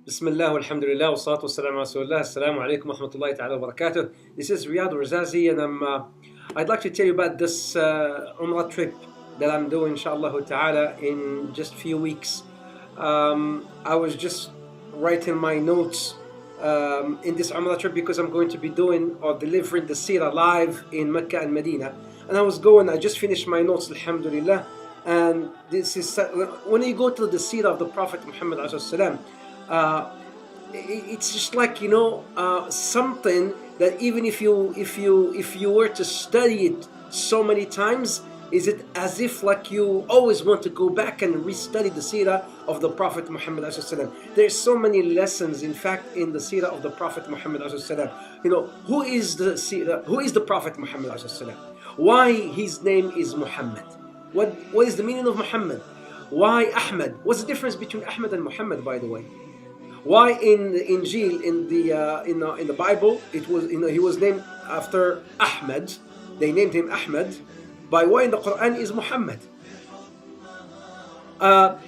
Bismillah, alhamdulillah, wa salatu wa salam ala rasulullah. Assalamu alaikum wa rahmatullahi ta'ala wa barakatuh. This is Riad Ouarzazi, and I'd like to tell you about this Umrah trip that I'm doing, inshallah ta'ala, in just a few weeks. I was just writing my notes in this Umrah trip because I'm going to be doing or delivering the Seerah live in Mecca and Medina. And I just finished my notes, alhamdulillah. And this is, when you go to the Seerah of the Prophet Muhammad it's just like, something that even if you were to study it so many times, is it as if like you always want to go back and restudy the seerah of the Prophet Muhammad. There's so many lessons, in fact, in the seerah of the Prophet Muhammad. Who is the Prophet Muhammad? Why his name is Muhammad? What is the meaning of Muhammad? Why Ahmad? What's the difference between Ahmad and Muhammad, by the way? Why in the Injil, in the Bible, it was he was named after Ahmad? They named him Ahmad. By why in the Quran is Muhammad? Allah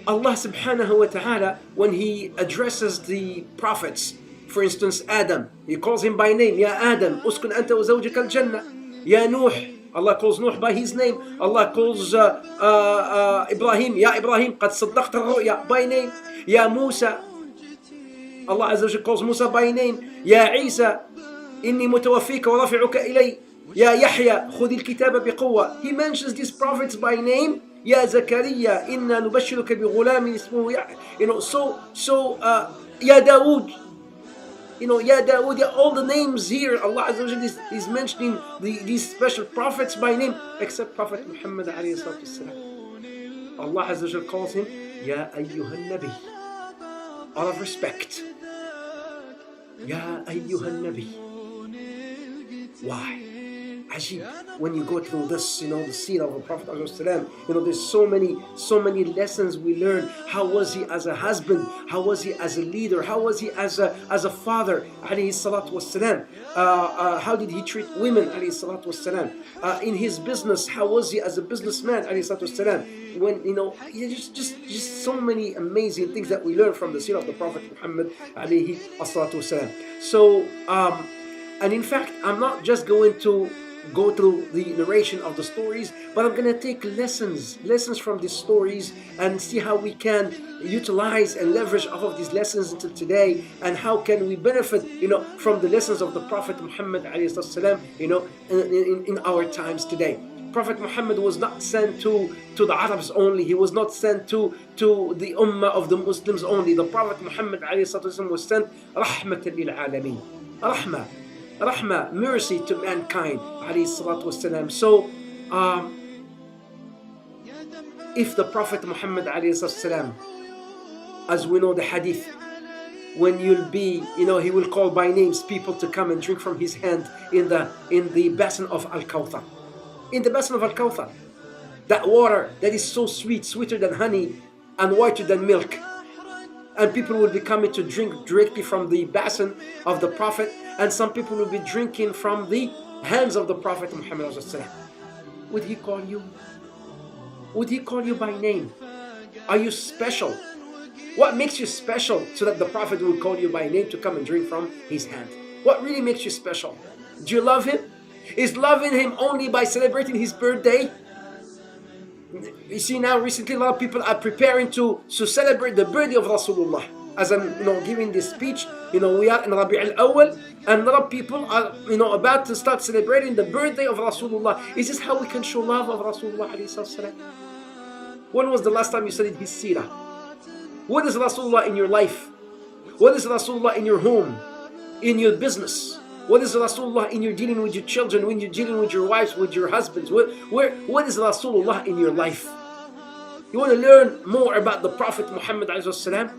subhanahu wa ta'ala, when he addresses the prophets, for instance Adam, he calls him by name. Ya Adam, uskun anta wa zawjika al-jannah. Ya Nuh, Allah calls Nuh by his name. Allah calls Ibrahim, Ya Ibrahim, qad saddaqta al-ru'ya, by name. Ya Musa, Allah Azza wa Jalla calls Musa by name. Ya Isa, inni mutawaffika wa rafi'uka ilay. Ya Yahya, khudh al-kitaba biquwwa. He mentions these prophets by name. Ya Zakaria, inna nubashiruka bi ghulamin ismuhu Ya Dawood. Ya Dawood, all the names here, Allah Azza wa Jalla is mentioning these special prophets by name, except Prophet Muhammad alayhi salatu wasalam. Allah Azza wa Jalla calls him Ya Ayyuhan Nabi, out of respect. Ya Ayyuhan Nabi. Why? Ajib, when you go through this, the seerah of the Prophet there's so many lessons we learn. How was he as a husband? How was he as a leader? How was he as a father? Alayhi salatu wassalam. How did he treat women? Alayhi salatu wassalam. In his business, how was he as a businessman? Alayhi salatu wassalam. When just so many amazing things that we learn from the seerah of the Prophet Muhammad alayhi salatu wassalam. So and in fact, I'm not just going to go through the narration of the stories, but I'm going to take lessons from these stories and see how we can utilize and leverage off of these lessons until today, and how can we benefit from the lessons of the Prophet Muhammad in our times today. Prophet Muhammad was not sent to the Arabs only. He was not sent to the Ummah of the Muslims only. The Prophet Muhammad was sent rahmatan lil alameen. Rahmah, mercy to mankind, alayhi salatu wasalam. So, if the Prophet Muhammad alayhi salatu wasalam, as we know the hadith, when you'll be, he will call by names people to come and drink from his hand in the basin of Al-Kawthar. In the basin of Al-Kawthar, that water that is so sweet, sweeter than honey and whiter than milk. And people will be coming to drink directly from the basin of the Prophet, and some people will be drinking from the hands of the Prophet Muhammad. Would he call you? Would he call you by name? Are you special? What makes you special so that the Prophet will call you by name to come and drink from his hand? What really makes you special? Do you love him? Is loving him only by celebrating his birthday? You see, now recently a lot of people are preparing to celebrate the birthday of Rasulullah. As I'm giving this speech, we are in Rabi' al-Awwal, and a lot of people are about to start celebrating the birthday of Rasulullah. Is this how we can show love of Rasulullah alayhi salam? When was the last time you studied his seerah? What is Rasulullah in your life? What is Rasulullah in your home, in your business? What is Rasulullah in your dealing with your children, when you're dealing with your wives, with your husbands? What is Rasulullah in your life? You want to learn more about the Prophet Muhammad ﷺ?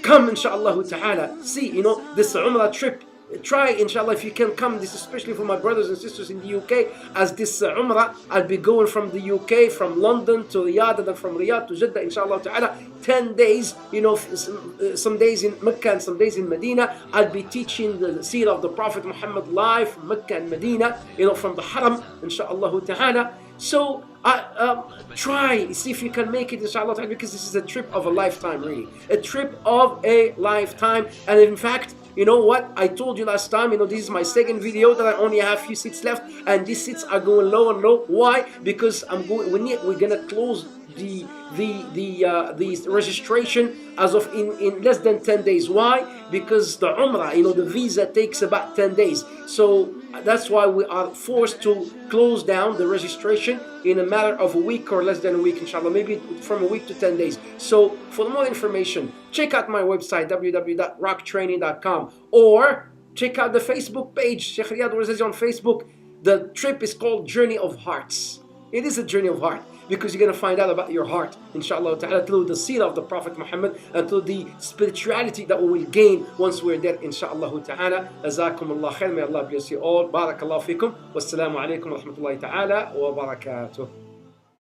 Come, inshaAllah ta'ala. See, this Umrah trip. Try, inshallah, if you can come. This is especially for my brothers and sisters in the UK. As this Umrah, I'll be going from the UK, from London to Riyad, and then from Riyad to Jeddah, inshallah ta'ala. 10 days, some days in Mecca and some days in Medina. I'll be teaching the seerah of the Prophet Muhammad live from Mecca and Medina, from the Haram, inshallah ta'ala. So Try, see if you can make it, inshallah, because this is a trip of a lifetime, really. A trip of a lifetime. And in fact, you know what? I told you last time, this is my second video that I only have a few seats left, and these seats are going low and low. Why? Because we're gonna close the registration as of in less than 10 days. Why? Because the Umrah, the visa takes about 10 days. So that's why we are forced to close down the registration in a matter of a week or less than a week, inshallah, maybe from a week to 10 days. So for more information, check out my website, www.rocktraining.com, or check out the Facebook page, Sheikh Riad Ouarzazi on Facebook. The trip is called Journey of Hearts. It is a journey of heart, because you're going to find out about your heart, inshallah ta'ala, through the seerah of the Prophet Muhammad and through the spirituality that we will gain once we're there, inshallah ta'ala. Jazakumullah khair. May Allah bless you all. Barakallahu fikum. Wassalamu alaikum wa rahmatullahi ta'ala wa barakatuh.